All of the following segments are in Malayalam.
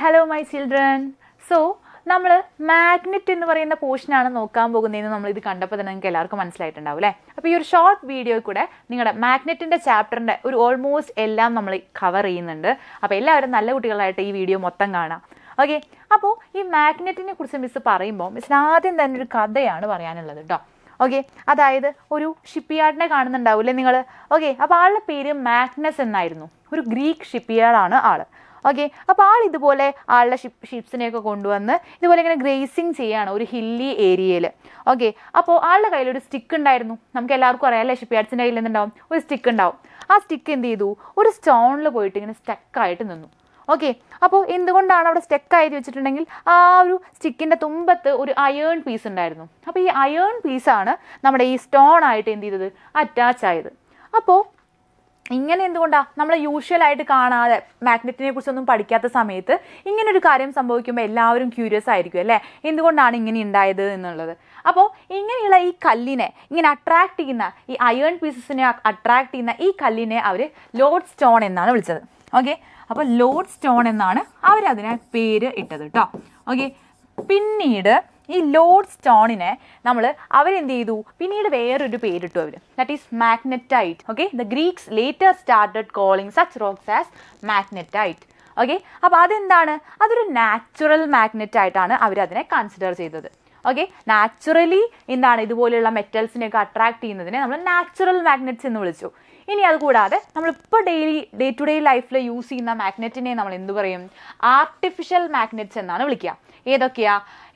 Hello my children. സോ നമ്മൾ മാഗ്നറ്റ് എന്ന് പറയുന്ന പോർഷനാണ് നോക്കാൻ പോകുന്നതെന്ന് നമ്മൾ ഇത് കണ്ടപ്പോൾ തന്നെ നിങ്ങൾക്ക് എല്ലാവർക്കും മനസ്സിലായിട്ടുണ്ടാവും അല്ലേ. അപ്പോൾ ഈ ഒരു ഷോർട്ട് വീഡിയോയിൽ കൂടെ നിങ്ങളുടെ മാഗ്നറ്റിൻ്റെ ചാപ്റ്ററിൻ്റെ ഒരു ഓൾമോസ്റ്റ് എല്ലാം നമ്മൾ കവർ ചെയ്യുന്നുണ്ട്. അപ്പോൾ എല്ലാവരും നല്ല കുട്ടികളായിട്ട് ഈ വീഡിയോ മൊത്തം കാണാം. ഓക്കെ, അപ്പോൾ ഈ മാഗ്നറ്റിനെ കുറിച്ച് മിസ് പറയുമ്പോൾ മിസ്സിന് ആദ്യം തന്നെ ഒരു കഥയാണ് പറയാനുള്ളത് കേട്ടോ. ഓക്കെ, അതായത് ഒരു ഷിപ്പ് യാർഡിനെ കാണുന്നുണ്ടാവില്ലേ നിങ്ങൾ. ഓക്കെ, അപ്പോൾ ആളുടെ പേര് മാഗ്നസ് എന്നായിരുന്നു. ഒരു ഗ്രീക്ക് ഷിപ്പ് യാർഡാണ് ആൾ. ഓക്കെ, അപ്പോൾ ആൾ ഇതുപോലെ ആളുടെ ഷിപ്സിനെയൊക്കെ കൊണ്ടുവന്ന് ഇതുപോലെ ഇങ്ങനെ ഗ്രേസിങ് ചെയ്യുകയാണ് ഒരു ഹില്ലി ഏരിയയിൽ. ഓക്കെ, അപ്പോൾ ആളുടെ കയ്യിലൊരു സ്റ്റിക്ക് ഉണ്ടായിരുന്നു. നമുക്ക് എല്ലാവർക്കും അറിയാം അല്ലേ, ഷിപ്പ് യാർഡ്സിൻ്റെ കയ്യിൽ എന്തുണ്ടാവും, ഒരു സ്റ്റിക്ക് ഉണ്ടാവും. ആ സ്റ്റിക്ക് എന്ത് ചെയ്തു, ഒരു സ്റ്റോണിൽ പോയിട്ട് ഇങ്ങനെ സ്റ്റക്കായിട്ട് നിന്നു. ഓക്കെ, അപ്പോൾ എന്തുകൊണ്ടാണ് അവിടെ സ്റ്റക്കായിട്ട് വെച്ചിട്ടുണ്ടെങ്കിൽ ആ ഒരു സ്റ്റിക്കിൻ്റെ തുമ്പത്ത് ഒരു അയേൺ പീസ് ഉണ്ടായിരുന്നു. അപ്പോൾ ഈ അയേൺ പീസാണ് നമ്മുടെ ഈ സ്റ്റോൺ ആയിട്ട് എന്ത് ചെയ്തത്, അറ്റാച്ച് ആയത്. അപ്പോൾ ഇങ്ങനെ എന്തുകൊണ്ടാണ് നമ്മൾ യൂഷ്വലായിട്ട് കാണാതെ മാഗ്നറ്റിനെ കുറിച്ചൊന്നും പഠിക്കാത്ത സമയത്ത് ഇങ്ങനൊരു കാര്യം സംഭവിക്കുമ്പോൾ എല്ലാവരും ക്യൂരിയസ് ആയിരിക്കും അല്ലേ, എന്തുകൊണ്ടാണ് ഇങ്ങനെ ഉണ്ടായത് എന്നുള്ളത്. അപ്പോൾ ഇങ്ങനെയുള്ള ഈ കല്ലിനെ ഇങ്ങനെ അട്രാക്ട് ചെയ്യുന്ന ഈ അയേൺ പീസസിനെ അട്രാക്ട് ചെയ്യുന്ന ഈ കല്ലിനെ അവർ ലോഡ് സ്റ്റോൺ എന്നാണ് വിളിച്ചത്. ഓക്കെ, അപ്പോൾ ലോഡ് സ്റ്റോൺ എന്നാണ് അവരതിനെ പേര് ഇട്ടത് കേട്ടോ. ഓക്കെ, പിന്നീട് ഈ ലോഡ് സ്റ്റോണിനെ അവരെന്ത് ചെയ്തു, പിന്നീട് വേറൊരു പേരിട്ടു അവർ, that is magnetite. Okay, the Greeks later started calling such rocks as magnetite. Okay, അപ്പോൾ അതെന്താണ്, അതൊരു നാച്ചുറൽ മാഗ്നറ്റ് ആയിട്ടാണ് അവരതിനെ കൺസിഡർ ചെയ്തത്. ഓക്കെ, നാച്ചുറലി എന്താണ് ഇതുപോലെയുള്ള മെറ്റൽസിനെയൊക്കെ അട്രാക്ട് ചെയ്യുന്നതിനെ നമ്മൾ നാച്ചുറൽ മാഗ്നറ്റ്സ് എന്ന് വിളിച്ചു. ഇനി അതുകൂടാതെ നമ്മളിപ്പോൾ ഡേ ടു ഡേ ലൈഫിൽ യൂസ് ചെയ്യുന്ന മാഗ്നറ്റിനെ നമ്മൾ എന്ത് പറയും, ആർട്ടിഫിഷ്യൽ മാഗ്നറ്റ്സ് എന്നാണ് വിളിക്കുക.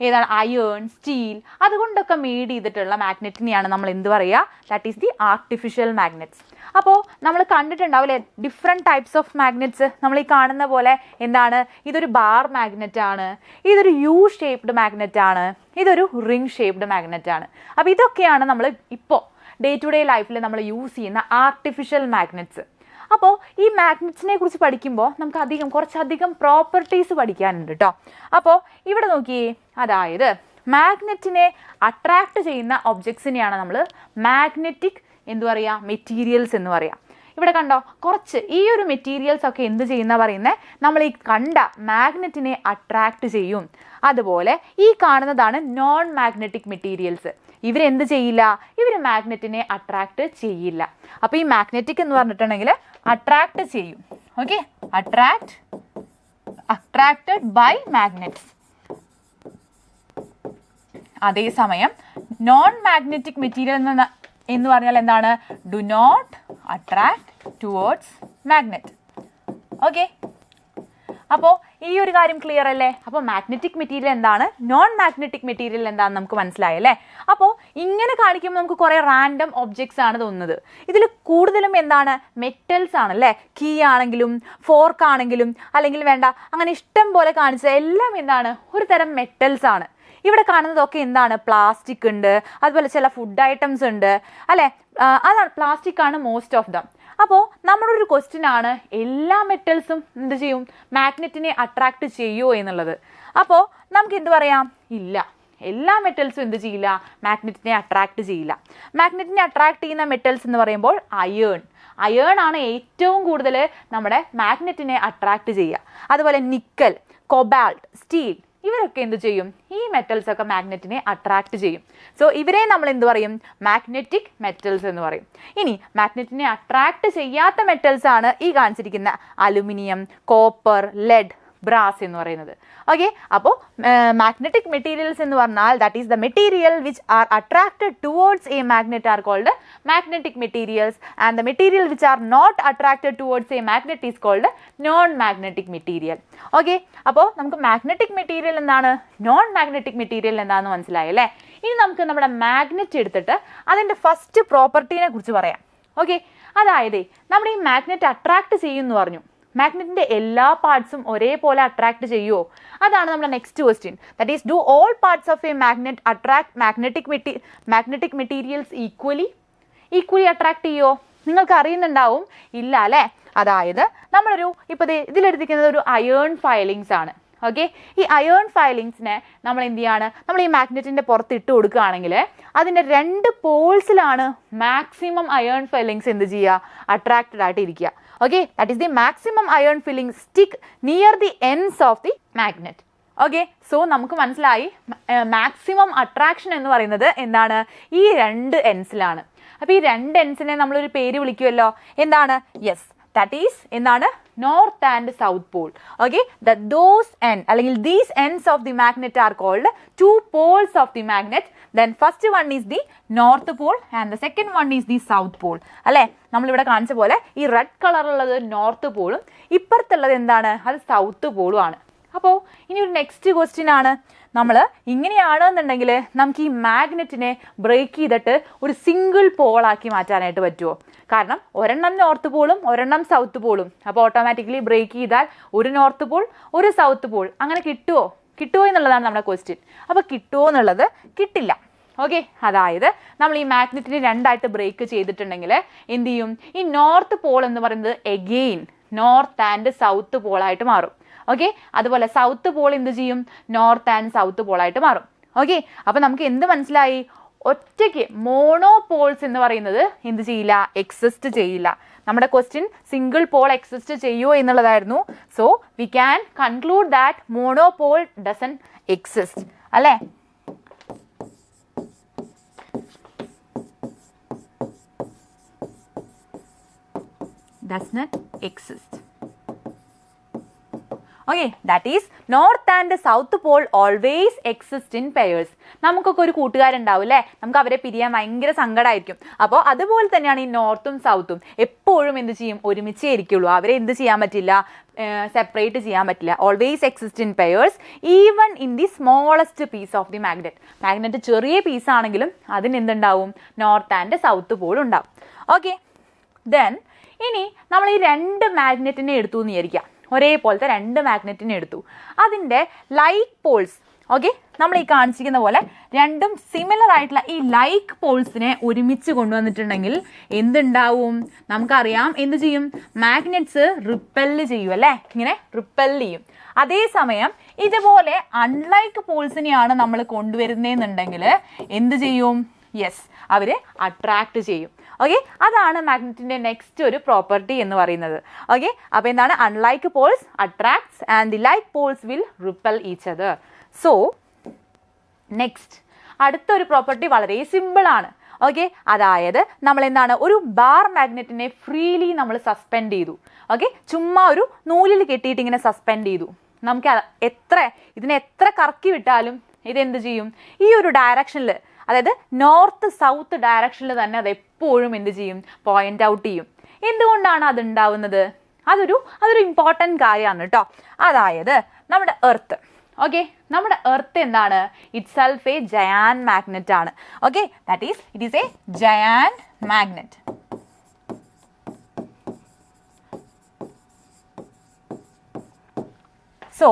ഏതാണ് അയേൺ, സ്റ്റീൽ, അതുകൊണ്ടൊക്കെ മെയ്ഡ് ചെയ്തിട്ടുള്ള മാഗ്നറ്റിനെയാണ് നമ്മൾ എന്ത് പറയുക, that is the artificial magnets. അപ്പോൾ നമ്മൾ കണ്ടിട്ടുണ്ടാവില്ലേ ഡിഫറെൻറ്റ് ടൈപ്സ് ഓഫ് മാഗ്നറ്റ്സ്. നമ്മൾ ഈ കാണുന്ന പോലെ എന്താണ്, ഇതൊരു ബാർ മാഗ്നറ്റ് ആണ്, ഇതൊരു യു ഷേപ്ഡ് മാഗ്നറ്റ് ആണ്, ഇതൊരു റിംഗ് ഷേപ്ഡ് മാഗ്നറ്റ് ആണ്. അപ്പോൾ ഇതൊക്കെയാണ് നമ്മൾ ഇപ്പോൾ ഡേ ടു ഡേ ലൈഫിൽ നമ്മൾ യൂസ് ചെയ്യുന്ന ആർട്ടിഫിഷ്യൽ മാഗ്നറ്റ്സ്. അപ്പോൾ ഈ മാഗ്നറ്റ്സിനെ കുറിച്ച് പഠിക്കുമ്പോൾ നമുക്ക് കുറച്ചധികം പ്രോപ്പർട്ടീസ് പഠിക്കാനുണ്ട് കേട്ടോ. അപ്പോൾ ഇവിടെ നോക്കിയേ, അതായത് മാഗ്നറ്റിനെ അട്രാക്ട് ചെയ്യുന്ന ഒബ്ജക്ട്സിനെയാണ് നമ്മൾ മാഗ്നറ്റിക് മെറ്റീരിയൽസ് എന്ന് പറയാം. ഇവിടെ കണ്ടോ, കുറച്ച് ഈ ഒരു മെറ്റീരിയൽസ് ഒക്കെ എന്ത് ചെയ്യുന്ന പറയുന്നത്, നമ്മൾ ഈ കണ്ട മാഗ്നറ്റിനെ അട്രാക്ട് ചെയ്യും. അതുപോലെ ഈ കാണുന്നതാണ് നോൺ മാഗ്നറ്റിക് മെറ്റീരിയൽസ്. ഇവരെന്ത് ചെയ്യില്ല, ഇവർ മാഗ്നറ്റിനെ അട്രാക്ട് ചെയ്യില്ല. അപ്പോൾ ഈ മാഗ്നറ്റിക് എന്ന് പറഞ്ഞിട്ടുണ്ടെങ്കിൽ അട്രാക്ട് ചെയ്യും. Okay, attracted by magnets. അതേസമയം നോൺ മാഗ്നറ്റിക് മെറ്റീരിയൽ എന്ന് പറഞ്ഞാൽ എന്താണ്, do not attract towards magnet. Okay, അപ്പോൾ ഈ ഒരു കാര്യം ക്ലിയർ അല്ലേ. അപ്പോൾ മാഗ്നറ്റിക് മെറ്റീരിയൽ എന്താണ്, നോൺ മാഗ്നറ്റിക് മെറ്റീരിയൽ എന്താണെന്ന് നമുക്ക് മനസ്സിലായല്ലേ. അപ്പോൾ ഇങ്ങനെ കാണിക്കുമ്പോൾ നമുക്ക് കുറേ റാൻഡം ഒബ്ജക്ട്സ് ആണ് തോന്നുന്നത്. ഇതിൽ കൂടുതലും എന്താണ്, മെറ്റൽസ് ആണല്ലേ. കീ ആണെങ്കിലും ഫോർക്ക് ആണെങ്കിലും അല്ലെങ്കിൽ വേണ്ട അങ്ങനെ ഇഷ്ടം പോലെ കാണിച്ചത് എല്ലാം എന്താണ്, ഒരു തരം മെറ്റൽസ് ആണ്. ഇവിടെ കാണുന്നതൊക്കെ എന്താണ്, പ്ലാസ്റ്റിക് ഉണ്ട്, അതുപോലെ ചില ഫുഡ് ഐറ്റംസ് ഉണ്ട് അല്ലേ. അതാണ് പ്ലാസ്റ്റിക് ആണ് മോസ്റ്റ് ഓഫ് ദം. അപ്പോൾ നമ്മുടെ ഒരു ക്വസ്റ്റ്യൻ ആണ്, എല്ലാ മെറ്റൽസും എന്ത് ചെയ്യും, മാഗ്നറ്റിനെ അട്രാക്ട് ചെയ്യുമോ എന്നുള്ളത്. അപ്പോൾ നമുക്ക് എന്ത് പറയാം, ഇല്ല, എല്ലാ മെറ്റൽസും എന്ത് ചെയ്യില്ല, മാഗ്നറ്റിനെ അട്രാക്ട് ചെയ്യില്ല. മാഗ്നറ്റിനെ അട്രാക്ട് ചെയ്യുന്ന മെറ്റൽസ് എന്ന് പറയുമ്പോൾ അയേൺ ആണ് ഏറ്റവും കൂടുതൽ നമ്മുടെ മാഗ്നറ്റിനെ അട്രാക്ട് ചെയ്യുക. അതുപോലെ നിക്കൽ, കൊബാൾട്ട്, സ്റ്റീൽ, ഇവരൊക്കെ എന്ത് ചെയ്യും, ഈ മെറ്റൽസ് ഒക്കെ മാഗ്നറ്റിനെ അട്രാക്ട് ചെയ്യും. സോ ഇവരെ നമ്മൾ എന്ത് പറയും, മാഗ്നറ്റിക് മെറ്റൽസ് എന്ന് പറയും. ഇനി മാഗ്നറ്റിനെ അട്രാക്ട് ചെയ്യാത്ത മെറ്റൽസ് ആണ് ഈ കാണിച്ചിരിക്കുന്ന അലുമിനിയം, കോപ്പർ, ലെഡ്, ബ്രാസ് എന്ന് പറയുന്നത്. ഓക്കെ, അപ്പോൾ മാഗ്നറ്റിക് മെറ്റീരിയൽസ് എന്ന് പറഞ്ഞാൽ that is the material which are attracted towards a magnet are called magnetic materials and the material which are not attracted towards a magnet is called non magnetic material. Okay, അപ്പോൾ നമുക്ക് മാഗ്നറ്റിക് മെറ്റീരിയൽ എന്താണ്, നോൺ മാഗ്നറ്റിക് മെറ്റീരിയൽ എന്താണെന്ന് മനസ്സിലായല്ലേ. ഇനി നമുക്ക് നമ്മുടെ മാഗ്നറ്റ് എടുത്തിട്ട് അതിൻ്റെ ഫസ്റ്റ് പ്രോപ്പർട്ടീനെ കുറിച്ച് പറയാം. ഓക്കെ, അതായത് നമ്മുടെ ഈ മാഗ്നറ്റ് അട്രാക്ട് ചെയ്യുമെന്ന് പറഞ്ഞു. മാഗ്നറ്റിൻ്റെ എല്ലാ പാർട്സും ഒരേപോലെ അട്രാക്ട് ചെയ്യുമോ, അതാണ് നമ്മുടെ next question. That is, do all parts of A magnet attract magnetic materials equally attract ചെയ്യുമോ? നിങ്ങൾക്ക് അറിയുന്നുണ്ടാവും, ഇല്ല അല്ലേ. അതായത് ഇപ്പോൾ ഇതിലെടുത്തിരിക്കുന്നത് ഒരു അയേൺ ഫയലിങ്സ് ആണ്. ഓക്കെ, ഈ അയേൺ ഫയലിങ്സിനെ നമ്മൾ എന്ത് ചെയ്യാണ്, നമ്മൾ ഈ മാഗ്നറ്റിൻ്റെ പുറത്ത് ഇട്ട് കൊടുക്കുകയാണെങ്കിൽ അതിൻ്റെ 2 പോൾസിലാണ് മാക്സിമം അയേൺ ഫയലിങ്സ് എന്ത് ചെയ്യുക, അട്രാക്റ്റഡ് ആയിട്ട് ഇരിക്കുക. Okay, that is the maximum iron filling stick near the ends of the magnet. Okay, so നമുക്ക് മനസ്സിലായി മാക്സിമം അട്രാക്ഷൻ എന്ന് പറയുന്നത് എന്താണ്, ഈ രണ്ട് എൻസിലാണ്. അപ്പോൾ ഈ രണ്ട് എൻസിനെ നമ്മളൊരു പേര് വിളിക്കുമല്ലോ, എന്താണ്? യെസ്, ദാറ്റ് ഈസ് എന്താണ്, north and south pole. Okay, those end അല്ലെങ്കിൽ these ends of the magnet are called two poles of the magnet. Then first one is the north pole and the second one is the south pole. അല്ലേ, നമ്മളിവിടെ കാണിച്ച പോലെ ഈ റെഡ് കളറുള്ളത് നോർത്ത് പോളും ഇപ്പുറത്തുള്ളത് എന്താണ്, അത് സൗത്ത് പോളും ആണ്. അപ്പോൾ ഇനി ഒരു നെക്സ്റ്റ് ക്വസ്റ്റ്യൻ ആണ്, നമ്മൾ ഇങ്ങനെയാണെന്നുണ്ടെങ്കിൽ നമുക്ക് ഈ മാഗ്നറ്റിനെ ബ്രേക്ക് ചെയ്തിട്ട് ഒരു സിംഗിൾ പോളാക്കി മാറ്റാനായിട്ട് പറ്റുമോ? കാരണം ഒരെണ്ണം നോർത്ത് പോളും ഒരെണ്ണം സൗത്ത് പോളും, അപ്പോൾ ഓട്ടോമാറ്റിക്കലി ബ്രേക്ക് ചെയ്താൽ ഒരു നോർത്ത് പോൾ ഒരു സൗത്ത് പോൾ അങ്ങനെ കിട്ടുമോ എന്നുള്ളതാണ് നമ്മുടെ ക്വസ്റ്റ്യൻ. അപ്പോൾ കിട്ടുമോ എന്നുള്ളത് കിട്ടില്ല. ഓക്കെ, അതായത് നമ്മൾ ഈ മാഗ്നറ്റിനെ രണ്ടായിട്ട് ബ്രേക്ക് ചെയ്തിട്ടുണ്ടെങ്കിൽ എന്ത് ചെയ്യും, ഈ നോർത്ത് പോൾ എന്ന് പറയുന്നത് എഗെയിൻ നോർത്ത് ആൻഡ് സൗത്ത് പോളായിട്ട് മാറും. ഓക്കെ, അതുപോലെ സൗത്ത് പോൾ എന്ത് ചെയ്യും, നോർത്ത് ആൻഡ് സൗത്ത് പോളായിട്ട് മാറും. ഓക്കെ, അപ്പോൾ നമുക്ക് എന്ത് മനസ്സിലായി, ഒറ്റയ്ക്ക് മോണോപോൾസ് എന്ന് പറയുന്നത് എന്ത് ചെയ്യില്ല, എക്സിസ്റ്റ് ചെയ്യില്ല. നമ്മുടെ ക്വസ്റ്റ്യൻ സിംഗിൾ പോൾ എക്സിസ്റ്റ് ചെയ്യുമോ എന്നുള്ളതായിരുന്നു. So we can conclude that monopole dozen exist. അല്ലേ, does not exist. Okay, that is north and south pole always exist in pairs. നമുക്കൊക്കെ ഒരു കൂട്ടുകാരുണ്ടാവും അല്ലേ, നമുക്ക് അവരെ പിരിയാൻ ഭയങ്കര സങ്കടമായിരിക്കും. അപ്പോൾ അതുപോലെ തന്നെയാണ് ഈ നോർത്തും സൗത്തും എപ്പോഴും എന്ത് ചെയ്യും, ഒരുമിച്ചേ ഇരിക്കുള്ളൂ. അവരെ എന്ത് ചെയ്യാൻ പറ്റില്ല, സെപ്പറേറ്റ് ചെയ്യാൻ പറ്റില്ല. Always exist in pairs even in the smallest piece of the magnet. Magnet ചെറിയ പീസ് ആണെങ്കിലും അതിന് എന്തുണ്ടാവും, നോർത്ത് ആൻഡ് സൗത്ത് പോൾ ഉണ്ടാവും. ഓക്കെ, ദെൻ ഇനി നമ്മൾ ഈ രണ്ട് മാഗ്നറ്റിനെ എടുത്തു എന്ന് വിചാരിക്കാം, ഒരേപോലത്തെ രണ്ട് മാഗ്നറ്റിനെ എടുത്തു. അതിൻ്റെ ലൈക്ക് പോൾസ്, ഓക്കെ, നമ്മൾ ഈ കാണിച്ചിരിക്കുന്ന പോലെ രണ്ടും സിമിലർ ആയിട്ടുള്ള ഈ ലൈക്ക് പോൾസിനെ ഒരുമിച്ച് കൊണ്ടുവന്നിട്ടുണ്ടെങ്കിൽ എന്തുണ്ടാവും, നമുക്കറിയാം എന്ത് ചെയ്യും, മാഗ്നറ്റ്സ് റിപ്പല് ചെയ്യും അല്ലേ, ഇങ്ങനെ റിപ്പല് ചെയ്യും. അതേസമയം ഇതുപോലെ അൺലൈക്ക് പോൾസിനെയാണ് നമ്മൾ കൊണ്ടുവരുന്നതെന്നുണ്ടെങ്കിൽ എന്ത് ചെയ്യും, യെസ്, അവർ അട്രാക്ട് ചെയ്യും. ഓക്കെ, അതാണ് മാഗ്നറ്റിൻ്റെ നെക്സ്റ്റ് ഒരു പ്രോപ്പർട്ടി എന്ന് പറയുന്നത്. ഓക്കെ, അപ്പോൾ എന്താണ്, unlike Paul's attracts and the like Paul's will ripple each other. So next അടുത്തൊരു പ്രോപ്പർട്ടി വളരെ സിമ്പിളാണ്. ഓക്കെ, അതായത് നമ്മൾ എന്താണ്, ഒരു ബാർ മാഗ്നറ്റിനെ ഫ്രീലി നമ്മൾ സസ്പെൻഡ് ചെയ്തു. ഓക്കെ, ചുമ്മാ ഒരു നൂലിൽ കെട്ടിയിട്ട് ഇങ്ങനെ സസ്പെൻഡ് ചെയ്തു. നമുക്ക് ഇതിനെ എത്ര കറക്കി വിട്ടാലും ഇതെന്ത് ചെയ്യും, ഈ ഒരു ഡയറക്ഷനിൽ, അതായത് നോർത്ത് സൗത്ത് ഡയറക്ഷനിൽ തന്നെ അത് എപ്പോഴും എന്ത് ചെയ്യും, പോയിന്റ് ഔട്ട് ചെയ്യും. എന്തുകൊണ്ടാണ് അത് ഉണ്ടാവുന്നത്, അതൊരു ഇമ്പോർട്ടൻറ്റ് കാര്യമാണ് കേട്ടോ. അതായത് നമ്മുടെ എർത്ത്, ഓക്കെ, നമ്മുടെ എർത്ത് എന്താണ്, itself a giant magnet ആണ്. Okay, that is it is a giant magnet. So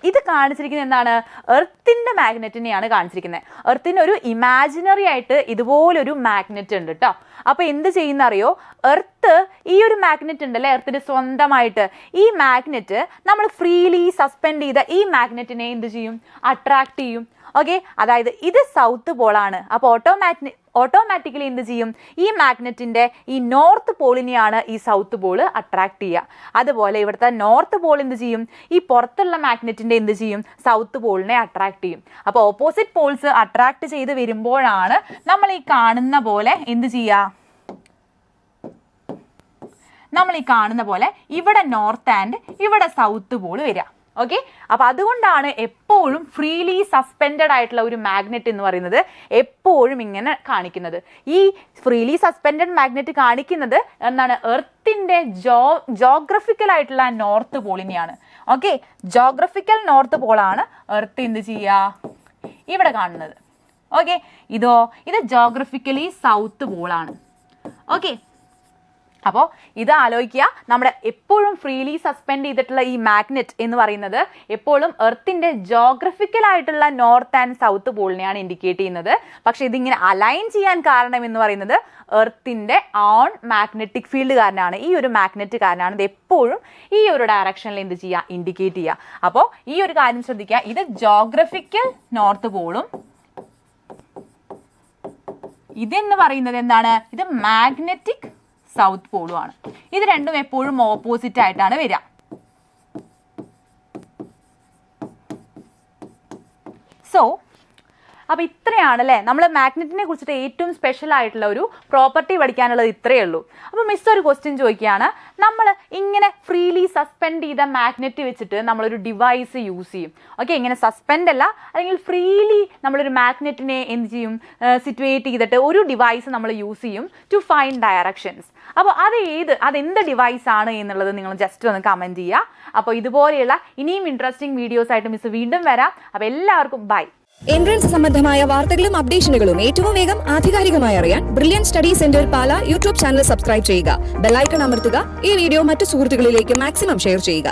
ഇത് കാണിച്ചിരിക്കുന്നത് എന്താണ്, എർത്തിൻ്റെ മാഗ്നറ്റിനെയാണ് കാണിച്ചിരിക്കുന്നത്. എർത്തിന് ഒരു ഇമാജിനറി ആയിട്ട് ഇതുപോലൊരു മാഗ്നറ്റ് ഉണ്ട് കേട്ടോ. അപ്പോൾ എന്ത് ചെയ്യുന്ന അറിയോ, എർത്ത് ഈ ഒരു മാഗ്നറ്റ് ഉണ്ടല്ലേ, എർത്തിന് സ്വന്തമായിട്ട് ഈ മാഗ്നറ്റ് നമ്മൾ ഫ്രീലി സസ്പെൻഡ് ചെയ്ത ഈ മാഗ്നറ്റിനെ എന്ത് ചെയ്യും, അട്രാക്ട് ചെയ്യും. ഓക്കെ, അതായത് ഇത് സൗത്ത് പോളാണ്, അപ്പോൾ ഓട്ടോമാറ്റിക്കലി എന്ത് ചെയ്യും, ഈ മാഗ്നറ്റിൻ്റെ ഈ നോർത്ത് പോളിനെയാണ് ഈ സൗത്ത് പോൾ അട്രാക്ട് ചെയ്യുക. അതുപോലെ ഇവിടുത്തെ നോർത്ത് പോൾ എന്ത് ചെയ്യും, ഈ പുറത്തുള്ള മാഗ്നറ്റിൻ്റെ എന്ത് ചെയ്യും, സൗത്ത് പോളിനെ അട്രാക്ട് ചെയ്യും. അപ്പോൾ ഓപ്പോസിറ്റ് പോൾസ് അട്രാക്ട് ചെയ്ത് വരുമ്പോഴാണ് നമ്മൾ ഈ കാണുന്ന പോലെ എന്ത് ചെയ്യുക, നമ്മൾ ഈ കാണുന്ന പോലെ ഇവിടെ നോർത്ത് ആൻഡ് ഇവിടെ സൗത്ത് പോൾ വരിക. ഓക്കെ, അപ്പോൾ അതുകൊണ്ടാണ് എപ്പോഴും ഫ്രീലി സസ്പെൻഡഡ് ആയിട്ടുള്ള ഒരു മാഗ്നറ്റ് എന്ന് പറയുന്നത് എപ്പോഴും ഇങ്ങനെ കാണിക്കുന്നത്. ഈ ഫ്രീലി സസ്പെൻഡഡ് മാഗ്നറ്റ് കാണിക്കുന്നത് എന്താണ്, എർത്തിൻ്റെ ജോഗ്രഫിക്കൽ ആയിട്ടുള്ള നോർത്ത് പോളിനെയാണ്. ഓക്കെ, ജോഗ്രഫിക്കൽ നോർത്ത് പോളാണ് എർത്ത് എന്ത് ചെയ്യുക, ഇവിടെ കാണുന്നത്. ഓക്കെ, ഇത് ജോഗ്രഫിക്കലി സൗത്ത് പോളാണ്. ഓക്കെ, അപ്പോൾ ഇത് ആലോചിക്കുക, നമ്മുടെ എപ്പോഴും ഫ്രീലി സസ്പെൻഡ് ചെയ്തിട്ടുള്ള ഈ മാഗ്നറ്റ് എന്ന് പറയുന്നത് എപ്പോഴും എർത്തിൻ്റെ ജോഗ്രഫിക്കലായിട്ടുള്ള നോർത്ത് ആൻഡ് സൗത്ത് പോളിനെയാണ് ഇൻഡിക്കേറ്റ് ചെയ്യുന്നത്. പക്ഷേ ഇതിങ്ങനെ അലൈൻ ചെയ്യാൻ കാരണം എന്ന് പറയുന്നത് എർത്തിൻ്റെ ഓൺ മാഗ്നറ്റിക് ഫീൽഡ് കാരനാണ്. ഈ ഒരു മാഗ്നറ്റ് കാരനാണ് ഇത് എപ്പോഴും ഈ ഒരു ഡയറക്ഷനിൽ എന്ത് ചെയ്യുക, ഇൻഡിക്കേറ്റ് ചെയ്യുക. അപ്പോൾ ഈ ഒരു കാര്യം ശ്രദ്ധിക്കുക, ഇത് ജോഗ്രഫിക്കൽ നോർത്ത് പോളും ഇതെന്ന് പറയുന്നത് എന്താണ്, ഇത് മാഗ്നറ്റിക് സൗത്ത് പോളും ആണ്. ഇത് രണ്ടും എപ്പോഴും ഓപ്പോസിറ്റ് ആയിട്ടാണ് വരിക. സോ അപ്പോൾ ഇത്രയാണല്ലേ നമ്മൾ മാഗ്നറ്റിനെ കുറിച്ചിട്ട് ഏറ്റവും സ്പെഷ്യൽ ആയിട്ടുള്ള ഒരു പ്രോപ്പർട്ടി പഠിക്കാനുള്ളത് ഇത്രയേ ഉള്ളൂ. അപ്പോൾ മിസ് ഒരു ക്വസ്റ്റ്യൻ ചോദിക്കുകയാണ്, നമ്മൾ ഇങ്ങനെ ഫ്രീലി സസ്പെൻഡ് ചെയ്ത മാഗ്നറ്റ് വെച്ചിട്ട് നമ്മളൊരു ഡിവൈസ് യൂസ് ചെയ്യും. ഓക്കെ, ഇങ്ങനെ സസ്പെൻഡ് അല്ല, അല്ലെങ്കിൽ ഫ്രീലി നമ്മളൊരു മാഗ്നറ്റിനെ എന്ത് ചെയ്യും, സിറ്റുവേറ്റ് ചെയ്തിട്ട് ഒരു ഡിവൈസ് നമ്മൾ യൂസ് ചെയ്യും ടു ഫൈൻഡ് ഡയറക്ഷൻസ്. അപ്പോൾ അതെന്ത് ഡിവൈസ് ആണ് എന്നുള്ളത് നിങ്ങൾ ജസ്റ്റ് ഒന്ന് കമൻറ്റ് ചെയ്യുക. അപ്പോൾ ഇതുപോലെയുള്ള ഇനിയും ഇൻട്രസ്റ്റിംഗ് വീഡിയോസ് ആയിട്ട് മിസ് വീണ്ടും വരാം. അപ്പോൾ എല്ലാവർക്കും ബൈ. എൻട്രൻസ് സംബന്ധമായ വാർത്തകളും അപ്ഡേഷനുകളും ഏറ്റവും വേഗം ആധികാരികമായി അറിയാൻ ബ്രില്യൻ സ്റ്റഡി സെന്റർ പാല യൂട്യൂബ് ചാനൽ സബ്സ്ക്രൈബ് ചെയ്യുക. ബെല്ലൈക്കൺ അമർത്തുക. ഈ വീഡിയോ മറ്റു സുഹൃത്തുക്കളിലേക്ക് മാക്സിമം ഷെയർ ചെയ്യുക.